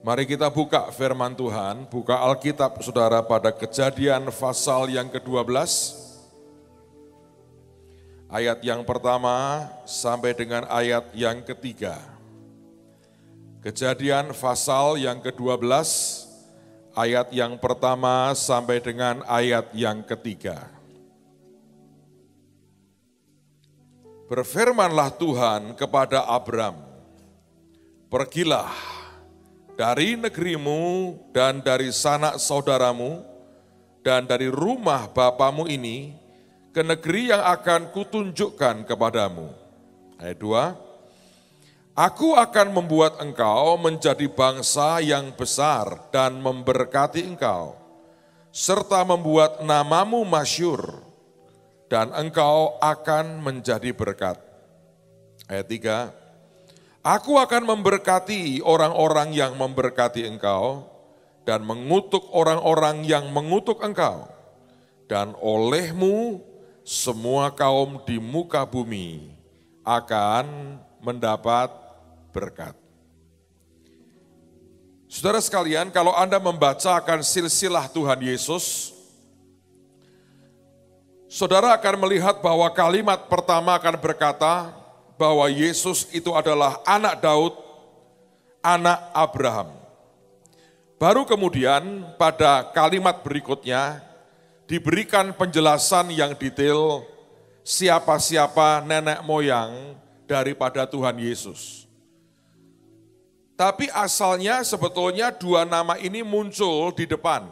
Mari kita buka firman Tuhan, buka Alkitab saudara pada Kejadian pasal yang ke-12, ayat yang pertama sampai dengan ayat yang ketiga. Kejadian pasal yang ke-12, ayat yang pertama sampai dengan ayat yang ketiga. Berfirmanlah Tuhan kepada Abram, pergilah dari negerimu dan dari sanak saudaramu dan dari rumah bapamu ini ke negeri yang akan kutunjukkan kepadamu. Ayat 2, Aku akan membuat engkau menjadi bangsa yang besar dan memberkati engkau, serta membuat namamu masyhur, dan engkau akan menjadi berkat. Ayat 3, Aku akan memberkati orang-orang yang memberkati engkau dan mengutuk orang-orang yang mengutuk engkau. Dan olehmu semua kaum di muka bumi akan mendapat berkat. Saudara sekalian, kalau Anda membaca akan silsilah Tuhan Yesus, saudara akan melihat bahwa kalimat pertama akan berkata, bahwa Yesus itu adalah anak Daud, anak Abraham. Baru kemudian pada kalimat berikutnya diberikan penjelasan yang detail siapa-siapa nenek moyang daripada Tuhan Yesus. Tapi asalnya sebetulnya dua nama ini muncul di depan.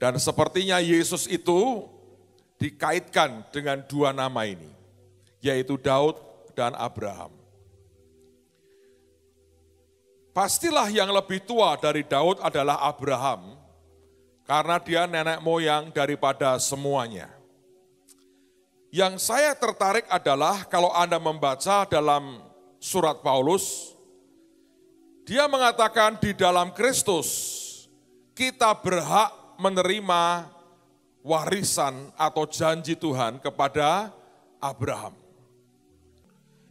Dan sepertinya Yesus itu dikaitkan dengan dua nama ini, yaitu Daud dan Abraham. Pastilah yang lebih tua dari Daud adalah Abraham, karena dia nenek moyang daripada semuanya. Yang saya tertarik adalah kalau Anda membaca dalam surat Paulus, dia mengatakan di dalam Kristus kita berhak menerima warisan atau janji Tuhan kepada Abraham.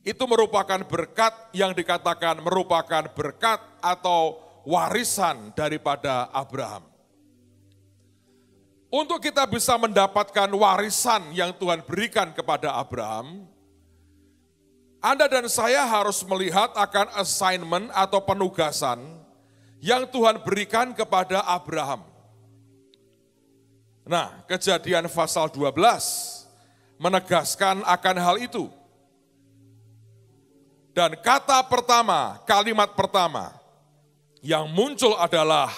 Itu merupakan berkat yang dikatakan merupakan berkat atau warisan daripada Abraham. Untuk kita bisa mendapatkan warisan yang Tuhan berikan kepada Abraham, Anda dan saya harus melihat akan assignment atau penugasan yang Tuhan berikan kepada Abraham. Nah, Kejadian pasal 12 menegaskan akan hal itu. Dan kata pertama, kalimat pertama yang muncul adalah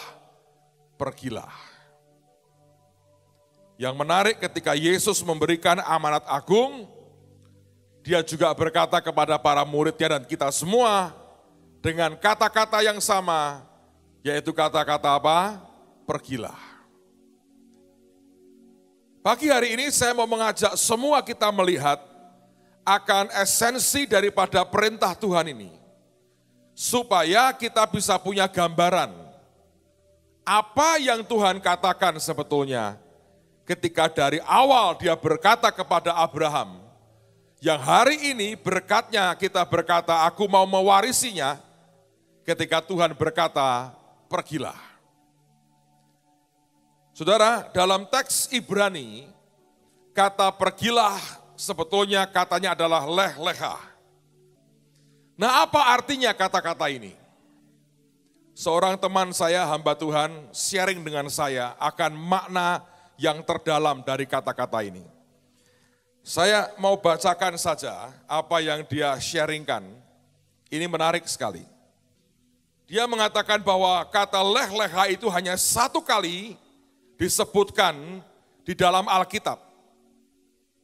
pergilah. Yang menarik ketika Yesus memberikan amanat agung, dia juga berkata kepada para muridnya dan kita semua dengan kata-kata yang sama, yaitu kata-kata apa? Pergilah. Pagi hari ini saya mau mengajak semua kita melihat akan esensi daripada perintah Tuhan ini. Supaya kita bisa punya gambaran apa yang Tuhan katakan sebetulnya ketika dari awal dia berkata kepada Abraham, yang hari ini berkatnya kita berkata aku mau mewarisinya, ketika Tuhan berkata pergilah. Saudara, dalam teks Ibrani, kata pergilah sebetulnya katanya adalah leh leha. Nah, apa artinya kata-kata ini? Seorang teman saya, hamba Tuhan, sharing dengan saya akan makna yang terdalam dari kata-kata ini. Saya mau bacakan saja apa yang dia sharingkan. Ini menarik sekali. Dia mengatakan bahwa kata leh-leha itu hanya satu kali disebutkan di dalam Alkitab.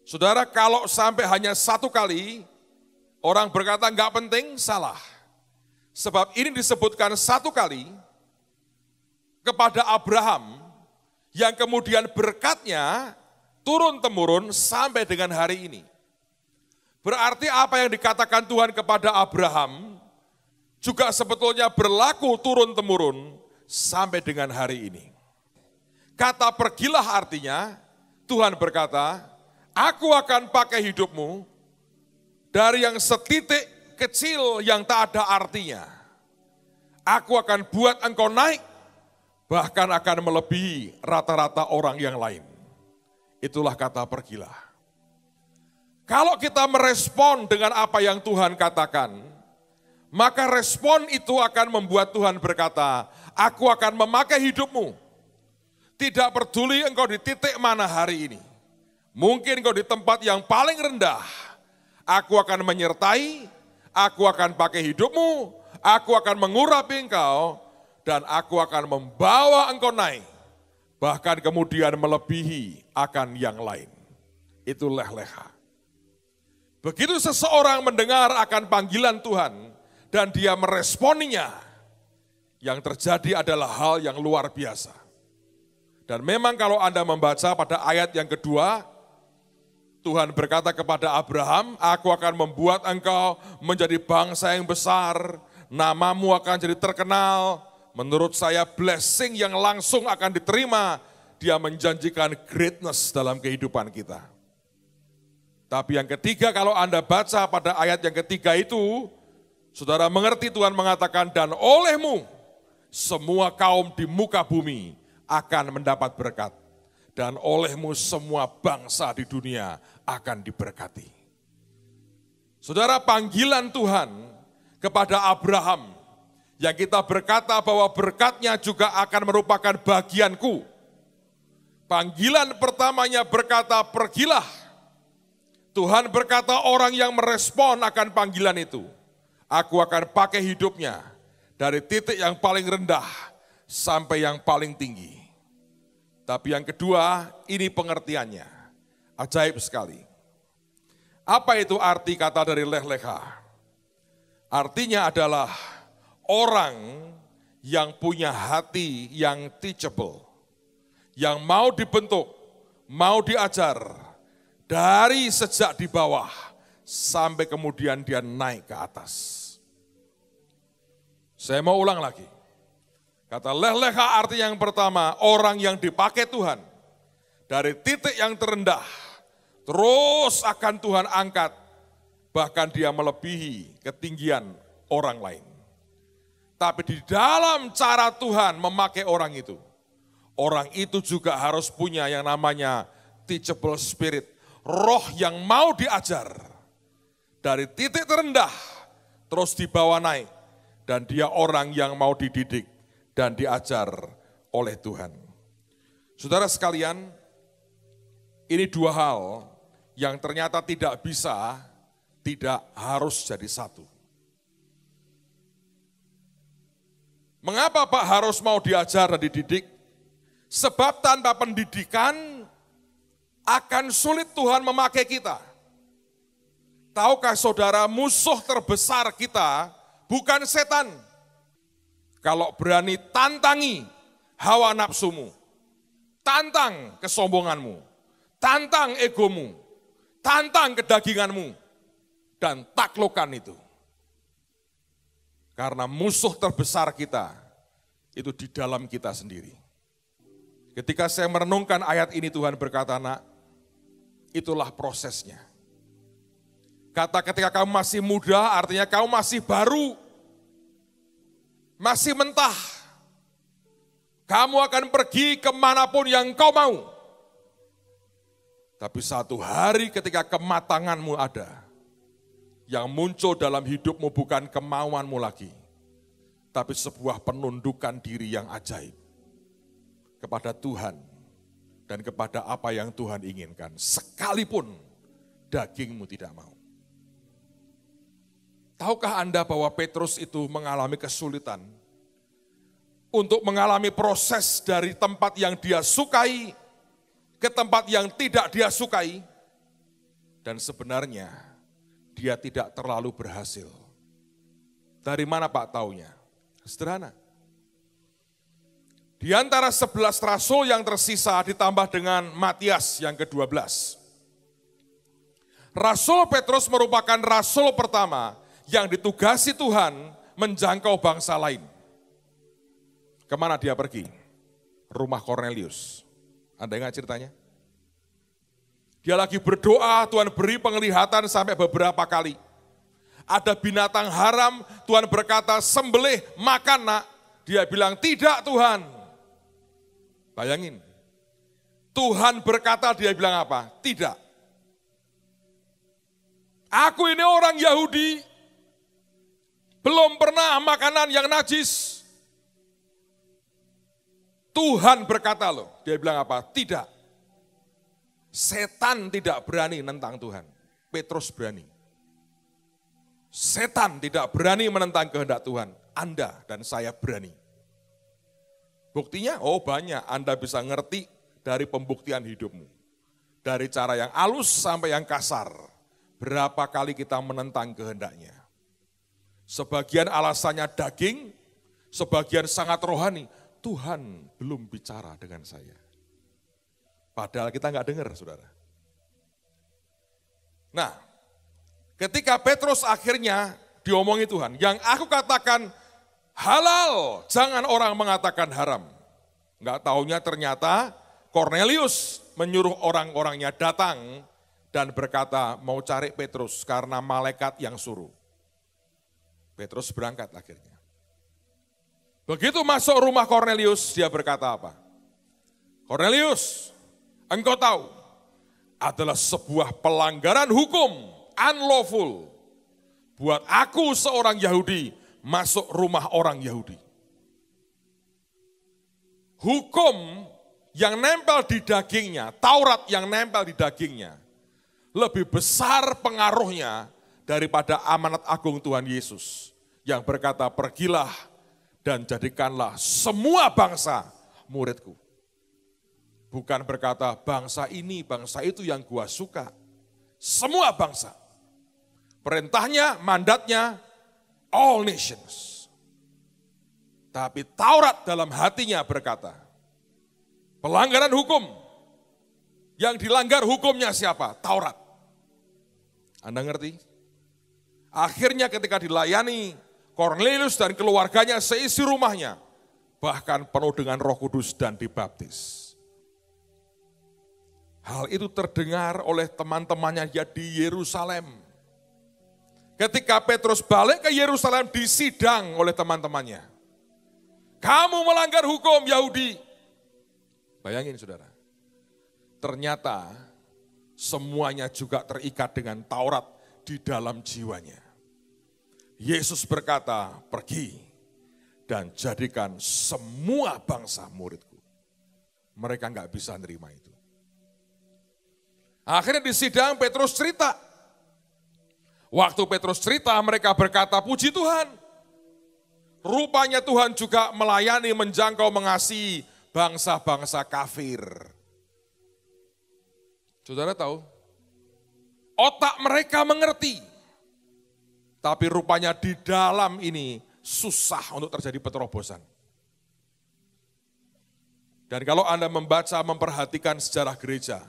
Saudara, kalau sampai hanya satu kali, orang berkata enggak penting, salah. Sebab ini disebutkan satu kali kepada Abraham, yang kemudian berkatnya turun-temurun sampai dengan hari ini. Berarti apa yang dikatakan Tuhan kepada Abraham juga sebetulnya berlaku turun-temurun sampai dengan hari ini. Kata pergilah artinya Tuhan berkata, aku akan pakai hidupmu dari yang setitik kecil yang tak ada artinya. Aku akan buat engkau naik, bahkan akan melebihi rata-rata orang yang lain. Itulah kata pergilah. Kalau kita merespon dengan apa yang Tuhan katakan, maka respon itu akan membuat Tuhan berkata, aku akan memakai hidupmu. Tidak peduli engkau di titik mana hari ini. Mungkin engkau di tempat yang paling rendah. Aku akan menyertai, aku akan pakai hidupmu, aku akan mengurapi engkau, dan aku akan membawa engkau naik. Bahkan kemudian melebihi akan yang lain. Itu leh-leha. Begitu seseorang mendengar akan panggilan Tuhan dan dia meresponinya, yang terjadi adalah hal yang luar biasa. Dan memang kalau Anda membaca pada ayat yang kedua, Tuhan berkata kepada Abraham, aku akan membuat engkau menjadi bangsa yang besar, namamu akan jadi terkenal. Menurut saya blessing yang langsung akan diterima, dia menjanjikan greatness dalam kehidupan kita. Tapi yang ketiga, kalau Anda baca pada ayat yang ketiga itu, saudara mengerti Tuhan mengatakan, dan olehmu semua kaum di muka bumi akan mendapat berkat. Dan olehmu semua bangsa di dunia akan diberkati. Saudara, panggilan Tuhan kepada Abraham, yang kita berkata bahwa berkatnya juga akan merupakan bagianku. Panggilan pertamanya berkata, pergilah. Tuhan berkata orang yang merespon akan panggilan itu, aku akan pakai hidupnya dari titik yang paling rendah sampai yang paling tinggi. Tapi yang kedua, ini pengertiannya. Ajaib sekali. Apa itu arti kata dari leh-leha? Artinya adalah orang yang punya hati yang teachable, yang mau dibentuk, mau diajar, dari sejak di bawah sampai kemudian dia naik ke atas. Saya mau ulang lagi. Kata leh-leha arti yang pertama, orang yang dipakai Tuhan, dari titik yang terendah, terus akan Tuhan angkat, bahkan dia melebihi ketinggian orang lain. Tapi di dalam cara Tuhan memakai orang itu juga harus punya yang namanya teachable spirit. Roh yang mau diajar. Dari titik terendah, terus dibawa naik. Dan dia orang yang mau dididik dan diajar oleh Tuhan. Saudara sekalian, ini dua hal yang ternyata tidak bisa, tidak harus jadi satu. Mengapa Pak harus mau diajar dan dididik? Sebab tanpa pendidikan akan sulit Tuhan memakai kita. Tahukah saudara, musuh terbesar kita bukan setan. Kalau berani tantangi hawa nafsumu, tantang kesombonganmu, tantang egomu, tantang kedaginganmu, dan taklukkan itu. Karena musuh terbesar kita itu di dalam kita sendiri. Ketika saya merenungkan ayat ini, Tuhan berkata, nak, itulah prosesnya. Kata ketika kamu masih muda artinya kamu masih baru, masih mentah. Kamu akan pergi kemanapun yang kau mau. Tapi satu hari ketika kematanganmu ada, yang muncul dalam hidupmu bukan kemauanmu lagi, tapi sebuah penundukan diri yang ajaib kepada Tuhan dan kepada apa yang Tuhan inginkan, sekalipun dagingmu tidak mau. Tahukah Anda bahwa Petrus itu mengalami kesulitan untuk mengalami proses dari tempat yang dia sukai ke tempat yang tidak dia sukai, dan sebenarnya dia tidak terlalu berhasil. Dari mana Pak taunya? Sederhana. Di antara 11 rasul yang tersisa ditambah dengan Matias yang ke-12. Rasul Petrus merupakan rasul pertama yang ditugasi Tuhan menjangkau bangsa lain. Kemana dia pergi? Rumah Kornelius. Anda ingat ceritanya? Dia lagi berdoa, Tuhan beri penglihatan sampai beberapa kali. Ada binatang haram, Tuhan berkata, sembelih, makan nak. Dia bilang, tidak Tuhan. Bayangin, Tuhan berkata, dia bilang apa? Tidak. Aku ini orang Yahudi, belum pernah makanan yang najis. Tuhan berkata loh, dia bilang apa? Tidak. Setan tidak berani menentang Tuhan, Petrus berani. Setan tidak berani menentang kehendak Tuhan, Anda dan saya berani. Buktinya, oh banyak, Anda bisa ngerti dari pembuktian hidupmu. Dari cara yang halus sampai yang kasar, berapa kali kita menentang kehendaknya. Sebagian alasannya daging, sebagian sangat rohani. Tuhan belum bicara dengan saya. Padahal kita nggak dengar, saudara. Nah, ketika Petrus akhirnya diomongi Tuhan, yang aku katakan halal, jangan orang mengatakan haram. Nggak taunya ternyata Kornelius menyuruh orang-orangnya datang dan berkata mau cari Petrus karena malaikat yang suruh. Petrus berangkat akhirnya. Begitu masuk rumah Kornelius, dia berkata apa? Kornelius, engkau tahu adalah sebuah pelanggaran hukum, unlawful. Buat aku seorang Yahudi masuk rumah orang Yahudi. Hukum yang nempel di dagingnya, Taurat yang nempel di dagingnya, lebih besar pengaruhnya daripada amanat agung Tuhan Yesus yang berkata, pergilah dan jadikanlah semua bangsa muridku. Bukan berkata bangsa ini, bangsa itu yang gua suka. Semua bangsa. Perintahnya, mandatnya, all nations. Tapi Taurat dalam hatinya berkata, pelanggaran hukum. Yang dilanggar hukumnya siapa? Taurat. Anda ngerti? Akhirnya ketika dilayani, Kornelius dan keluarganya seisi rumahnya, bahkan penuh dengan Roh Kudus dan dibaptis. Hal itu terdengar oleh teman-temannya di Yerusalem. Ketika Petrus balik ke Yerusalem disidang oleh teman-temannya. Kamu melanggar hukum Yahudi. Bayangin saudara, ternyata semuanya juga terikat dengan Taurat di dalam jiwanya. Yesus berkata, pergi dan jadikan semua bangsa muridku. Mereka nggak bisa nerima itu. Akhirnya di sidang Petrus cerita. Waktu Petrus cerita mereka berkata, puji Tuhan. Rupanya Tuhan juga melayani, menjangkau, mengasihi bangsa-bangsa kafir. Saudara tahu, otak mereka mengerti. Tapi rupanya di dalam ini susah untuk terjadi penerobosan. Dan kalau Anda membaca, memperhatikan sejarah gereja,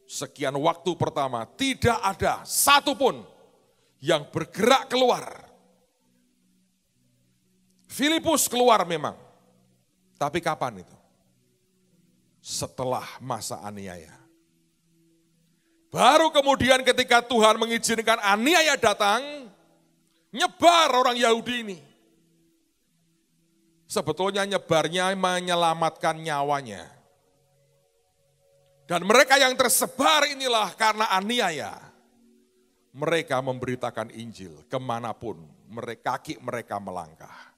sekian waktu pertama tidak ada satupun yang bergerak keluar. Filipus keluar memang, tapi kapan itu? Setelah masa aniaya. Baru kemudian ketika Tuhan mengizinkan aniaya datang, nyebar orang Yahudi ini. Sebetulnya nyebarnya menyelamatkan nyawanya. Dan mereka yang tersebar inilah karena aniaya. Mereka memberitakan Injil kemanapun kaki mereka melangkah.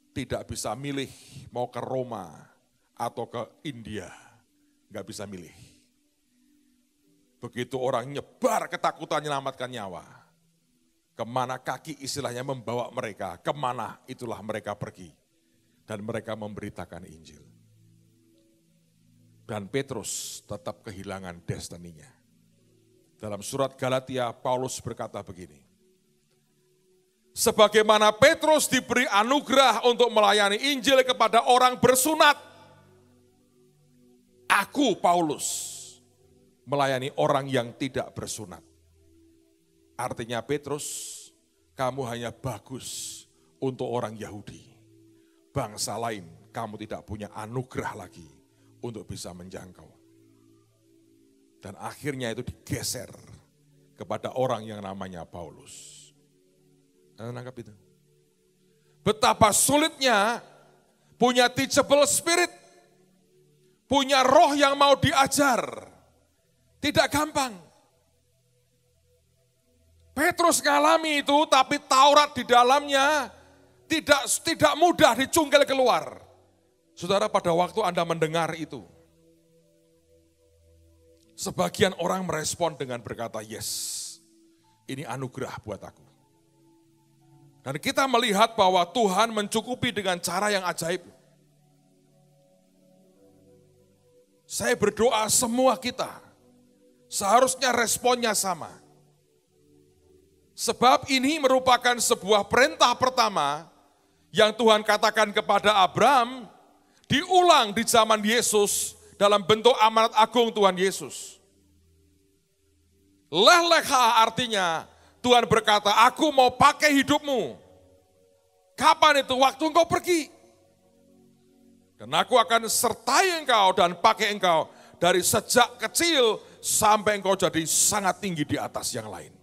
Tidak bisa milih mau ke Roma atau ke India. nggak bisa milih. Begitu orang nyebar ketakutan menyelamatkan nyawa, kemana kaki istilahnya membawa mereka, kemana itulah mereka pergi. Dan mereka memberitakan Injil. Dan Petrus tetap kehilangan destininya. Dalam surat Galatia, Paulus berkata begini, sebagaimana Petrus diberi anugerah untuk melayani Injil kepada orang bersunat, aku, Paulus, melayani orang yang tidak bersunat. Artinya Petrus, kamu hanya bagus untuk orang Yahudi. Bangsa lain, kamu tidak punya anugerah lagi untuk bisa menjangkau. Dan akhirnya itu digeser kepada orang yang namanya Paulus. Anda nangkap itu? Betapa sulitnya punya teachable spirit, punya roh yang mau diajar. Tidak gampang. Petrus ngalami itu, tapi Taurat di dalamnya tidak mudah dicungkil keluar. Saudara, pada waktu Anda mendengar itu, sebagian orang merespon dengan berkata, yes, ini anugerah buat aku. Dan kita melihat bahwa Tuhan mencukupi dengan cara yang ajaib. Saya berdoa semua kita, seharusnya responnya sama. Sebab ini merupakan sebuah perintah pertama yang Tuhan katakan kepada Abraham, diulang di zaman Yesus dalam bentuk amanat agung Tuhan Yesus. Lech lecha artinya Tuhan berkata, aku mau pakai hidupmu. Kapan itu? Waktu engkau pergi. Dan aku akan sertai engkau dan pakai engkau dari sejak kecil sampai engkau jadi sangat tinggi di atas yang lain.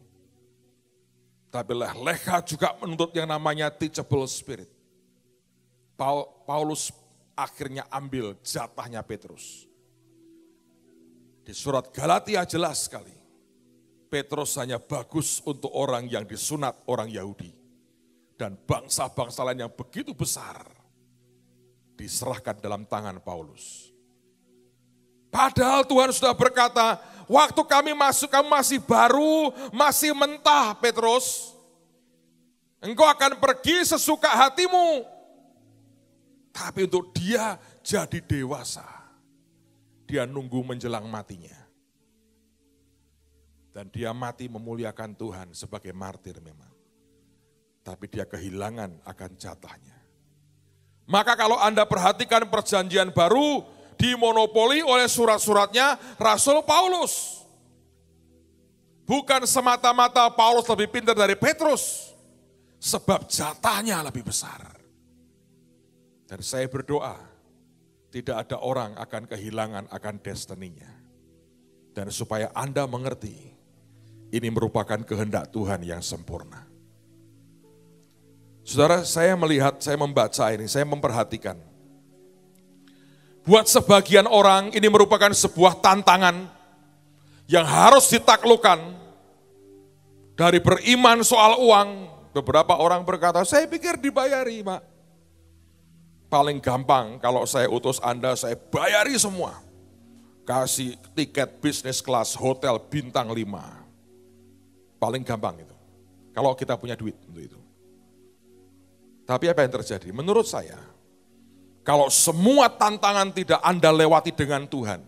Tapi lech lecha juga menuntut yang namanya teachable spirit. Paulus akhirnya ambil jatahnya Petrus. Di surat Galatia jelas sekali. Petrus hanya bagus untuk orang yang disunat orang Yahudi. Dan bangsa-bangsa lain yang begitu besar diserahkan dalam tangan Paulus. Padahal Tuhan sudah berkata, waktu kami masuk, kamu masih baru, masih mentah Petrus. Engkau akan pergi sesuka hatimu. Tapi untuk dia jadi dewasa, dia nunggu menjelang matinya. Dan dia mati memuliakan Tuhan sebagai martir memang. Tapi dia kehilangan akan jatahnya. Maka kalau Anda perhatikan perjanjian baru, dimonopoli oleh surat-suratnya Rasul Paulus. Bukan semata-mata Paulus lebih pintar dari Petrus, sebab jatahnya lebih besar. Dan saya berdoa, tidak ada orang akan kehilangan akan destininya. Dan supaya Anda mengerti, ini merupakan kehendak Tuhan yang sempurna. Saudara, saya melihat, saya membaca ini, saya memperhatikan. Buat sebagian orang ini merupakan sebuah tantangan yang harus ditaklukkan. Dari beriman soal uang, beberapa orang berkata, saya pikir dibayari, Pak. Paling gampang kalau saya utus Anda, saya bayari semua. Kasih tiket bisnis kelas hotel bintang 5. Paling gampang itu. Kalau kita punya duit untuk itu. Tapi apa yang terjadi? Menurut saya, kalau semua tantangan tidak Anda lewati dengan Tuhan,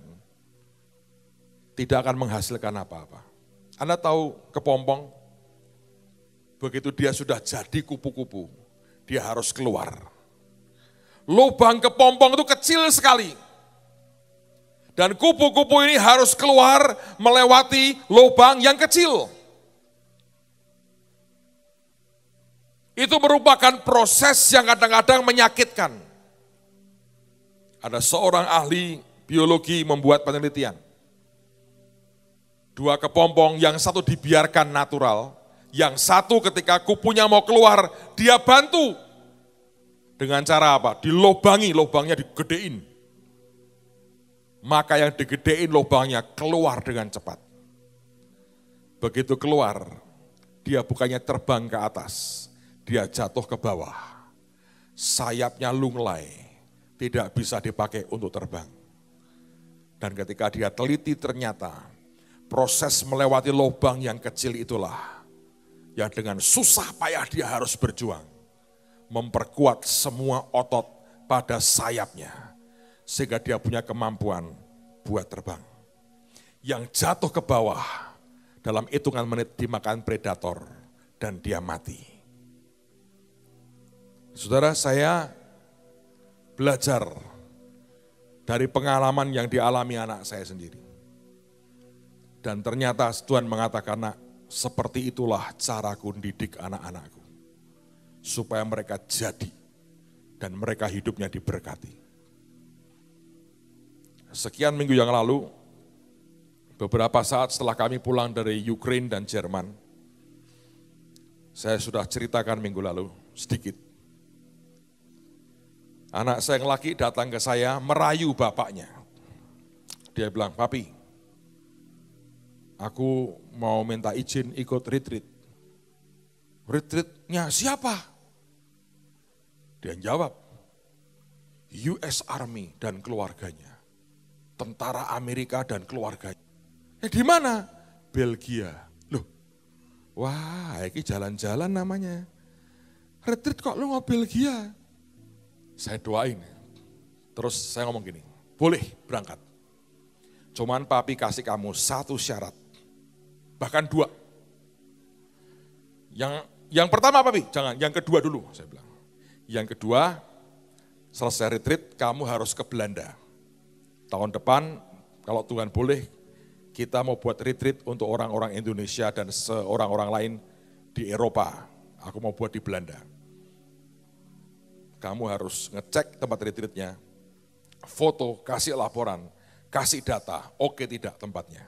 tidak akan menghasilkan apa-apa. Anda tahu kepompong? Begitu dia sudah jadi kupu-kupu, dia harus keluar. Lubang kepompong itu kecil sekali. Dan kupu-kupu ini harus keluar melewati lubang yang kecil. Itu merupakan proses yang kadang-kadang menyakitkan. Ada seorang ahli biologi membuat penelitian. 2 kepompong, yang satu dibiarkan natural, yang satu ketika kupunya mau keluar, dia bantu. Dengan cara apa? Dilobangi, lubangnya digedein. Maka yang digedein lubangnya keluar dengan cepat. Begitu keluar, dia bukannya terbang ke atas, dia jatuh ke bawah. Sayapnya lunglai, tidak bisa dipakai untuk terbang. Dan ketika dia teliti ternyata proses melewati lubang yang kecil itulah yang dengan susah payah dia harus berjuang. Memperkuat semua otot pada sayapnya. Sehingga dia punya kemampuan buat terbang. Yang jatuh ke bawah dalam hitungan menit dimakan predator dan dia mati. Saudara, saya belajar dari pengalaman yang dialami anak saya sendiri. Dan ternyata Tuhan mengatakan, "Nak, seperti itulah caraku mendidik anak-anakku. Supaya mereka jadi dan mereka hidupnya diberkati." Sekian minggu yang lalu, beberapa saat setelah kami pulang dari Ukraina dan Jerman, saya sudah ceritakan minggu lalu sedikit. Anak saya yang laki datang ke saya merayu bapaknya. Dia bilang, "Papi, aku mau minta izin ikut retreat." "Retreatnya siapa?" Dia jawab, "US Army dan keluarganya. Tentara Amerika dan keluarganya." Di mana? "Belgia." Loh, wah ini jalan-jalan namanya. Retreat kok lu mau Belgia? Saya doain. Terus saya ngomong gini, "Boleh berangkat. Cuman papi kasih kamu satu syarat. Bahkan dua. Yang pertama papi, jangan, yang kedua dulu," saya bilang. "Yang kedua, selesai retreat kamu harus ke Belanda. Tahun depan kalau Tuhan boleh, kita mau buat retreat untuk orang-orang Indonesia dan seorang-orang lain di Eropa. Aku mau buat di Belanda. Kamu harus ngecek tempat retreatnya, foto, kasih laporan, kasih data, oke tidak tempatnya."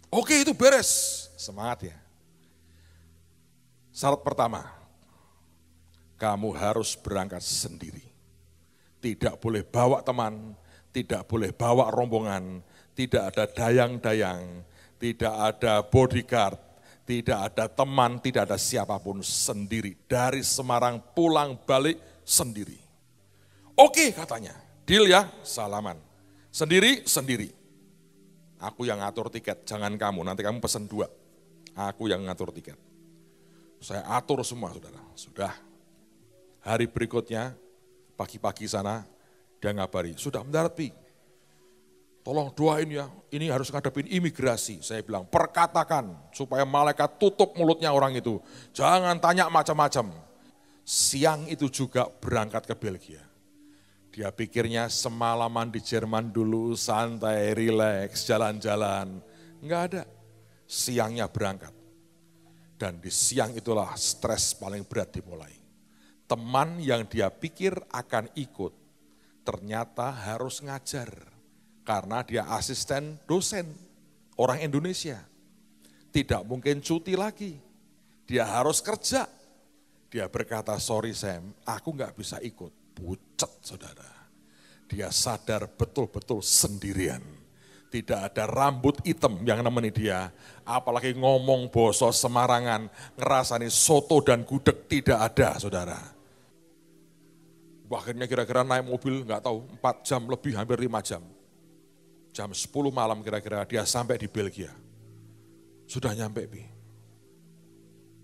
"Oke, itu beres." Semangat ya. Syarat pertama, kamu harus berangkat sendiri. Tidak boleh bawa teman, tidak boleh bawa rombongan, tidak ada dayang-dayang, tidak ada bodyguard, tidak ada teman, tidak ada siapapun, sendiri. Dari Semarang pulang balik sendiri. "Oke," katanya, "deal ya, salaman. Sendiri. Aku yang ngatur tiket, jangan kamu, nanti kamu pesen 2. Aku yang ngatur tiket." Saya atur semua, saudara. Sudah. Hari berikutnya, pagi-pagi sana, dia ngabari, "Sudah mendarat, Pi. Tolong doain ya, ini harus ngadepin imigrasi." Saya bilang, "Perkatakan supaya malaikat tutup mulutnya orang itu. Jangan tanya macam-macam." Siang itu juga berangkat ke Belgia. Dia pikirnya semalaman di Jerman dulu, santai, rileks, jalan-jalan. Enggak ada. Siangnya berangkat. Dan di siang itulah stres paling berat dimulai. Teman yang dia pikir akan ikut, ternyata harus ngajar. Karena dia asisten dosen, orang Indonesia. Tidak mungkin cuti lagi. Dia harus kerja. Dia berkata, "Sorry Sam, aku nggak bisa ikut." Pucet saudara. Dia sadar betul-betul sendirian. Tidak ada rambut hitam yang nemeni dia. Apalagi ngomong boso semarangan, ngerasani soto dan gudeg tidak ada saudara. Akhirnya kira-kira naik mobil nggak tahu 4 jam lebih, hampir 5 jam. Jam 10 malam kira-kira dia sampai di Belgia. Sudah nyampe Pi.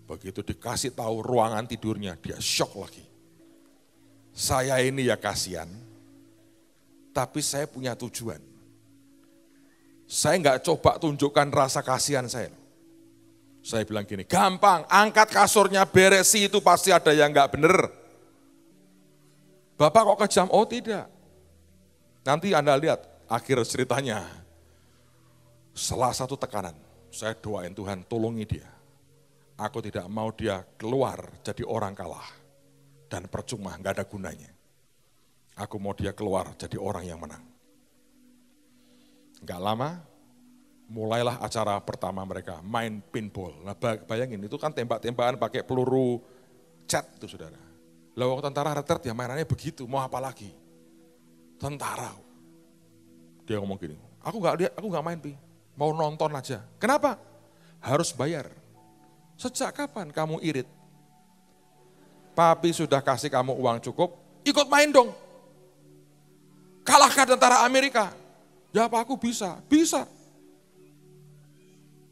Begitu dikasih tahu ruangan tidurnya, dia shock lagi. Saya ini ya kasihan, tapi saya punya tujuan. Saya enggak coba tunjukkan rasa kasihan saya. Saya bilang gini, "Gampang, angkat kasurnya, beresi, itu pasti ada yang enggak benar." "Bapak kok kejam?" "Oh tidak." Nanti Anda lihat akhir ceritanya. Salah satu tekanan, saya doain Tuhan tolongi dia. Aku tidak mau dia keluar jadi orang kalah. Dan percuma, enggak ada gunanya. Aku mau dia keluar jadi orang yang menang. Enggak lama, mulailah acara pertama mereka, main pinball. Nah bayangin, itu kan tembak-tembakan pakai peluru cat itu saudara. Lah waktu tentara retret ya mainannya begitu, mau apa lagi? Tentara. Dia ngomong gini, aku enggak main Pi, mau nonton aja. Kenapa? Harus bayar. Sejak kapan kamu irit? Papi sudah kasih kamu uang cukup, ikut main dong. Kalahkan tentara Amerika. Ya apa aku bisa? Bisa.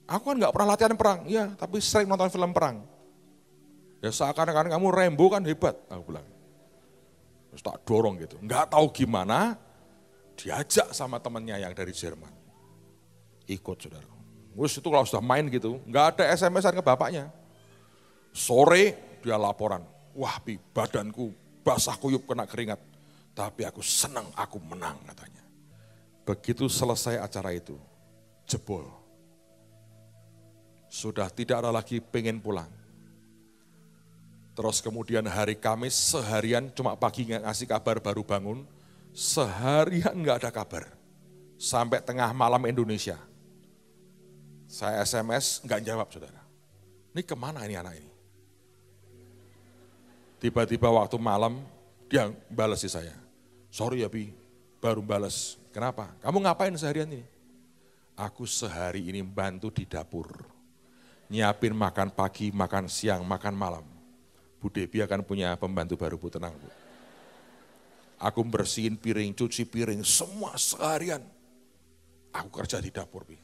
Aku kan nggak pernah latihan perang, ya tapi sering nonton film perang. Ya seakan-akan kamu Rambo kan hebat, aku bilang. Terus tak dorong gitu, nggak tahu gimana, diajak sama temannya yang dari Jerman. Ikut saudara. Terus itu kalau sudah main gitu, nggak ada SMS-an ke bapaknya. Sore dia laporan, wah badanku basah kuyup kena keringat. Tapi aku senang, aku menang katanya. Begitu selesai acara itu, jebol. Sudah tidak ada lagi pengen pulang. Terus kemudian hari Kamis seharian cuma pagi ngasih kabar baru bangun. Seharian nggak ada kabar. Sampai tengah malam Indonesia. Saya SMS nggak jawab saudara. Ini kemana ini anak ini? Tiba-tiba waktu malam dia balas di saya. Sorry ya Pi, baru balas. Kenapa? Kamu ngapain seharian ini? Aku sehari ini bantu di dapur. Nyiapin makan pagi, makan siang, makan malam. Bu Debi akan punya pembantu baru, Bu, tenang Bu. Aku bersihin piring, cuci piring, semua seharian. Aku kerja di dapur, Pi.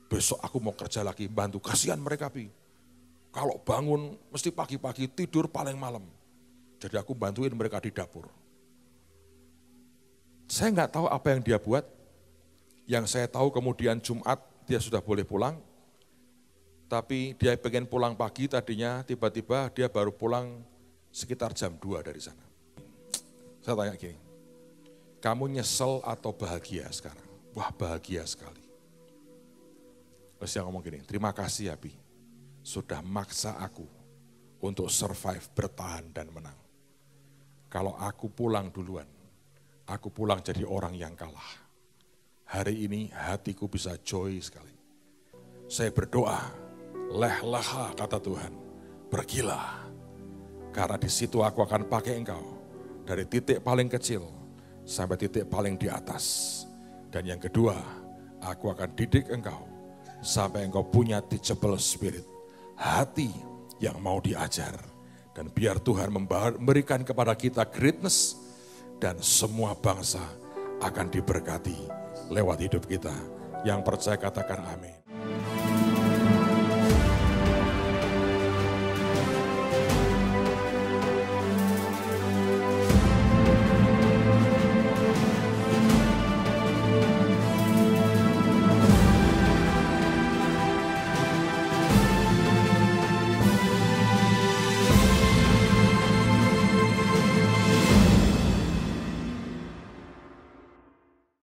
Besok aku mau kerja lagi, bantu, kasihan mereka, Pi. Kalau bangun, mesti pagi-pagi, tidur paling malam. Jadi aku bantuin mereka di dapur. Saya nggak tahu apa yang dia buat. Yang saya tahu kemudian Jumat dia sudah boleh pulang. Tapi dia pengen pulang pagi tadinya, tiba-tiba dia baru pulang sekitar jam 2 dari sana. Saya tanya gini, kamu nyesel atau bahagia sekarang? Wah bahagia sekali. Terus dia ngomong gini, terima kasih ya Bi, sudah maksa aku untuk survive, bertahan dan menang. Kalau aku pulang duluan, aku pulang jadi orang yang kalah. Hari ini hatiku bisa joy sekali. Saya berdoa, leh-leha kata Tuhan, pergilah. Karena di situ aku akan pakai engkau dari titik paling kecil sampai titik paling di atas. Dan yang kedua, aku akan didik engkau sampai engkau punya teachable spirit, hati yang mau diajar. Dan biar Tuhan memberikan kepada kita greatness dan semua bangsa akan diberkati lewat hidup kita. Yang percaya katakan amin.